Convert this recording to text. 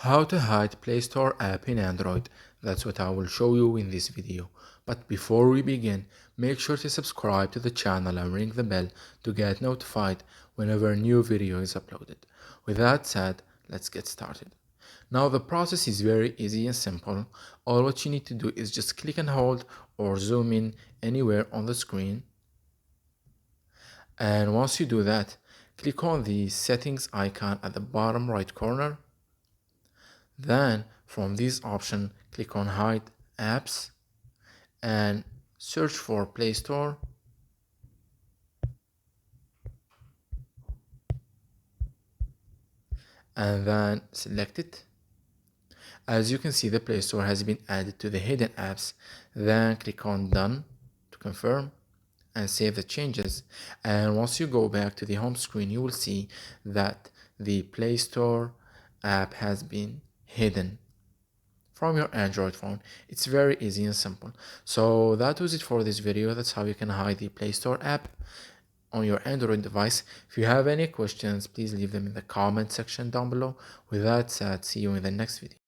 How to hide Play Store app in Android. That's what I will show you in this video. But before we begin, make sure to subscribe to the channel and ring the bell to get notified whenever a new video is uploaded. With that said, let's get started. Now the process is very easy and simple. All what you need to do is just click and hold or zoom in anywhere on the screen. And once you do that, click on the settings icon at the bottom right corner. Then from this option, click on Hide Apps and search for Play Store. And then select it. As you can see, the Play Store has been added to the hidden apps. Then click on Done to confirm and save the changes. And once you go back to the home screen, you will see that the Play Store app has been hidden from your Android phone. It's very easy and simple. So that was it for this video. That's how you can hide the Play Store app on your Android device. If you have any questions, please leave them in the comment section down below. With that said, see you in the next video.